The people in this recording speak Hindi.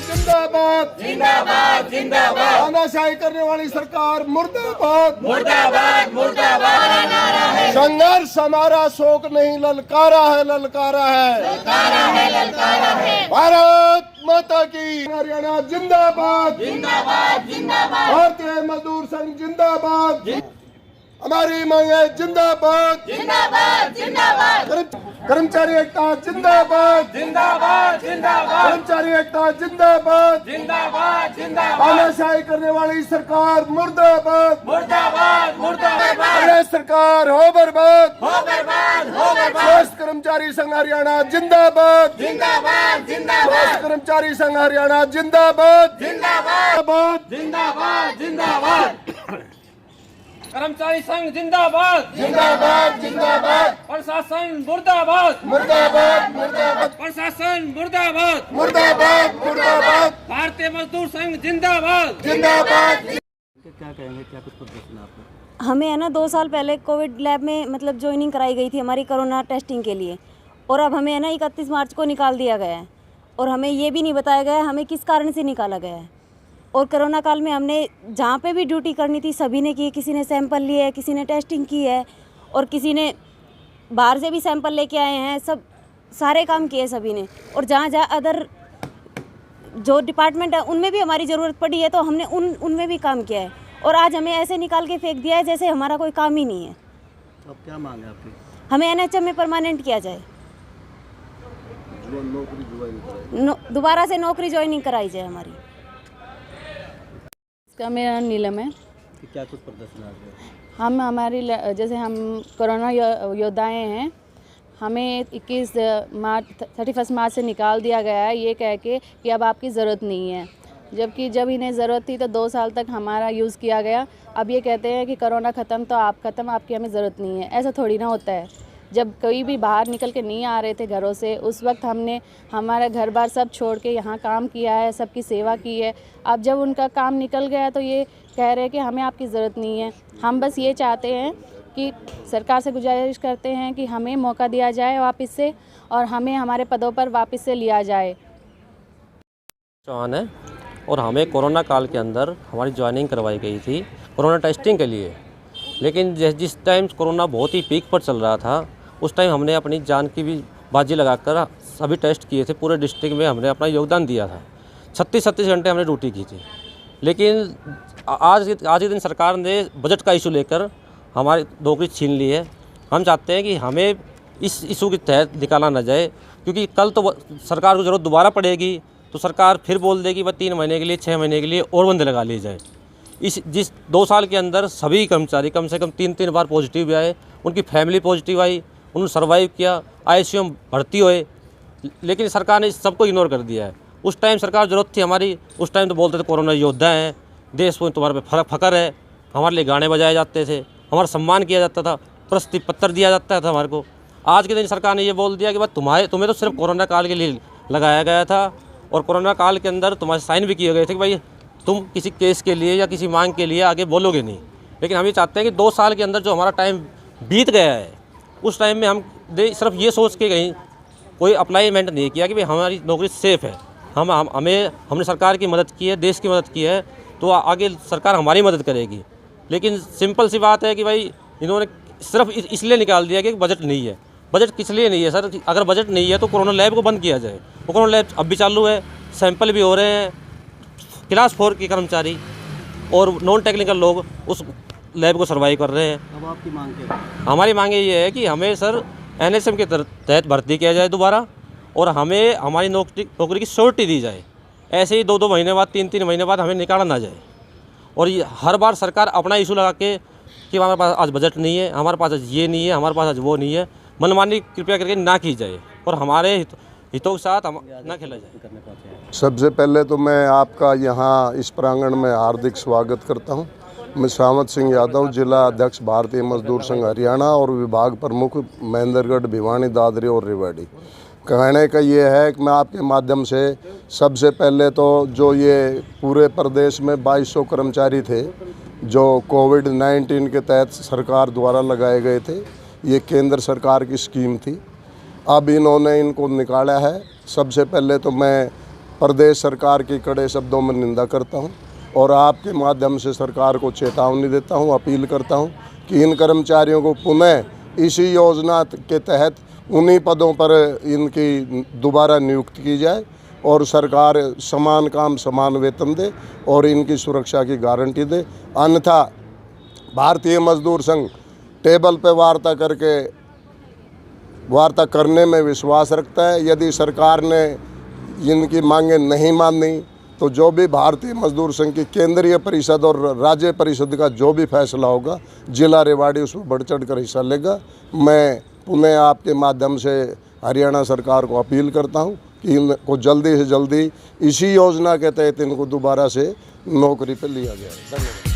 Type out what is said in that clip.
जिंदाबाद जिंदाबाद जिंदाबाद। तानाशाही करने वाली सरकार मुर्दाबाद मुर्दाबाद मुर्दाबाद। संघर्ष हमारा शोक नहीं, ललकारा है ललकारा है भारत माता की। हरियाणा जिंदाबाद जिंदाबाद जिंदाबाद। भारतीय मजदूर संघ जिंदाबाद। हमारी मांगे जिंदाबाद जिंदाबाद जिंदाबाद। कर्मचारी एकता जिंदाबाद जिंदाबाद जिंदाबाद। कर्मचारी एकता जिंदाबाद जिंदाबाद जिंदाबाद। तानाशाही करने वाली सरकार मुर्दाबाद मुर्दाबाद मुर्दाबाद। अरे सरकार हो बर्बाद हो बर्बाद हो बर्बाद। स्वास्थ्य कर्मचारी संघ हरियाणा जिंदाबाद जिंदाबाद जिंदाबाद। स्वास्थ्य कर्मचारी संघ हरियाणा जिंदाबाद जिंदाबाद जिंदाबाद जिंदाबाद। कर्मचारी संघ जिंदाबाद जिंदाबाद जिंदाबाद। प्रशासन मुर्दाबाद मुर्दाबाद मुर्दाबाद प्रशासन मुर्दाबाद मुर्दाबाद मुर्दाबाद। भारतीय मजदूर संघ जिंदाबाद जिंदाबाद। क्या कहेंगे, क्या कुछ प्रदर्शन आपका? हमें है ना 2 साल पहले कोविड लैब में मतलब ज्वाइनिंग कराई गई थी हमारी कोरोना टेस्टिंग के लिए, और अब हमें है ना 31 मार्च को निकाल दिया गया है, और हमें ये भी नहीं बताया गया है हमें किस कारण से निकाला गया है। और कोरोना काल में हमने जहाँ पे भी ड्यूटी करनी थी सभी ने की, किसी ने सैंपल लिए है, किसी ने टेस्टिंग की है, और किसी ने बाहर से भी सैंपल लेके आए हैं, सब सारे काम किए सभी ने। और जहाँ जहाँ अदर जो डिपार्टमेंट है उनमें भी हमारी ज़रूरत पड़ी है तो हमने उनमें भी काम किया है, और आज हमें ऐसे निकाल के फेंक दिया है जैसे हमारा कोई काम ही नहीं है। तो अब क्या मांग है आपकी? हमें NHM में परमानेंट किया जाए, दोबारा से नौकरी ज्वाइनिंग कराई जाए हमारी। इसका मेरा नीलम है। कि क्या कुछ प्रदर्शन आपका? हम हमारी जैसे हम कोरोना योद्धाएँ हैं, हमें 31 मार्च से निकाल दिया गया है ये कह के कि अब आपकी ज़रूरत नहीं है, जबकि जब इन्हें ज़रूरत थी तो 2 साल तक हमारा यूज़ किया गया। अब ये कहते हैं कि कोरोना ख़त्म तो आप ख़त्म, आपकी हमें ज़रूरत नहीं है। ऐसा थोड़ी ना होता है। जब कोई भी बाहर निकल के नहीं आ रहे थे घरों से, उस वक्त हमने हमारा घर बार सब छोड़ के यहाँ काम किया है, सबकी सेवा की है। अब जब उनका काम निकल गया तो ये कह रहे हैं कि हमें आपकी ज़रूरत नहीं है। हम बस ये चाहते हैं कि सरकार से गुजारिश करते हैं कि हमें मौका दिया जाए वापस से, और हमें हमारे पदों पर वापस से लिया जाए। चौहान है, और हमें कोरोना काल के अंदर हमारी ज्वाइनिंग करवाई गई थी कोरोना टेस्टिंग के लिए। लेकिन जिस टाइम कोरोना बहुत ही पीक पर चल रहा था उस टाइम हमने अपनी जान की भी बाजी लगाकर सभी टेस्ट किए थे। पूरे डिस्ट्रिक्ट में हमने अपना योगदान दिया था। 36 घंटे हमने ड्यूटी की थी। लेकिन आज के दिन सरकार ने बजट का इशू लेकर हमारी नौकरी छीन ली है। हम चाहते हैं कि हमें इस इशू के तहत निकाला ना जाए, क्योंकि कल तो सरकार को ज़रूरत दोबारा पड़ेगी तो सरकार फिर बोल देगी वह 3 महीने के लिए 6 महीने के लिए और बंदे लगा लिए जाए। जिस 2 साल के अंदर सभी कर्मचारी कम से कम 3 बार पॉजिटिव भी आए, उनकी फैमिली पॉजिटिव आई, उन्होंने सर्वाइव किया, ICU में भर्ती हुए, लेकिन सरकार ने इस सबको इग्नोर कर दिया है। उस टाइम सरकार ज़रूरत थी हमारी, उस टाइम तो बोलते थे कोरोना योद्धा हैं, देश में तुम्हारे पे फ़ख्र है, हमारे लिए गाने बजाए जाते थे, हमारा सम्मान किया जाता था, प्रशस्ति पत्र दिया जाता था हमारे को। आज के दिन सरकार ने ये बोल दिया कि बस तुम्हें तो सिर्फ कोरोना काल के लिए लगाया गया था, और कोरोना काल के अंदर तुम्हारे साइन भी किए गए थे कि भाई तुम किसी केस के लिए या किसी मांग के लिए आगे बोलोगे नहीं। लेकिन हम ये चाहते हैं कि 2 साल के अंदर जो हमारा टाइम बीत गया है उस टाइम में हम सिर्फ ये सोच के कहीं कोई अप्लाईमेंट नहीं किया कि भाई हमारी नौकरी सेफ़ है। हमने सरकार की मदद की है, देश की मदद की है, तो आगे सरकार हमारी मदद करेगी। लेकिन सिंपल सी बात है कि भाई इन्होंने सिर्फ इसलिए निकाल दिया कि बजट नहीं है। बजट किस लिए नहीं है सर? अगर बजट नहीं है तो कोरोना लैब को बंद किया जाए। वो कोरोना लैब अब भी चालू है, सैंपल भी हो रहे हैं। क्लास 4 के कर्मचारी और नॉन टेक्निकल लोग उस लैब को सर्वाइव कर रहे हैं। अब आपकी मांग क्या है? हमारी मांगे ये है कि हमें सर NHM के तहत भर्ती किया जाए दोबारा, और हमें हमारी नौकरी की श्योरिटी दी जाए। ऐसे ही 2-2 महीने बाद 3-3 महीने बाद हमें निकाला ना जाए। और ये हर बार सरकार अपना इशू लगा के कि हमारे पास आज बजट नहीं है, हमारे पास आज ये नहीं है, हमारे पास आज वो नहीं है, मनमानी कृपया करके ना की जाए और हमारे हितों के साथ ना खेला जाए। सबसे पहले तो मैं आपका यहाँ इस प्रांगण में हार्दिक स्वागत करता हूँ। मैं सामत सिंह यादव, जिला अध्यक्ष भारतीय मजदूर संघ हरियाणा और विभाग प्रमुख महेंद्रगढ़, भिवानी, दादरी और रेवाड़ी। कहने का ये है कि मैं आपके माध्यम से सबसे पहले तो जो ये पूरे प्रदेश में 2200 कर्मचारी थे जो कोविड-19 के तहत सरकार द्वारा लगाए गए थे, ये केंद्र सरकार की स्कीम थी। अब इन्होंने इनको निकाला है। सबसे पहले तो मैं प्रदेश सरकार की कड़े शब्दों में निंदा करता हूं और आपके माध्यम से सरकार को चेतावनी देता हूं, अपील करता हूं कि इन कर्मचारियों को पुनः इसी योजना के तहत उन्हीं पदों पर इनकी दोबारा नियुक्ति की जाए और सरकार समान काम समान वेतन दे और इनकी सुरक्षा की गारंटी दे। अन्यथा भारतीय मजदूर संघ टेबल पे वार्ता करने में विश्वास रखता है। यदि सरकार ने इनकी मांगें नहीं मानी तो जो भी भारतीय मजदूर संघ की केंद्रीय परिषद और राज्य परिषद का जो भी फैसला होगा, जिला रेवाड़ी उसमें बढ़ चढ़ कर हिस्सा लेगा। मैं पुनः आपके माध्यम से हरियाणा सरकार को अपील करता हूं कि इनको जल्दी से जल्दी इसी योजना के तहत इनको दोबारा से नौकरी पर लिया जाए। धन्यवाद।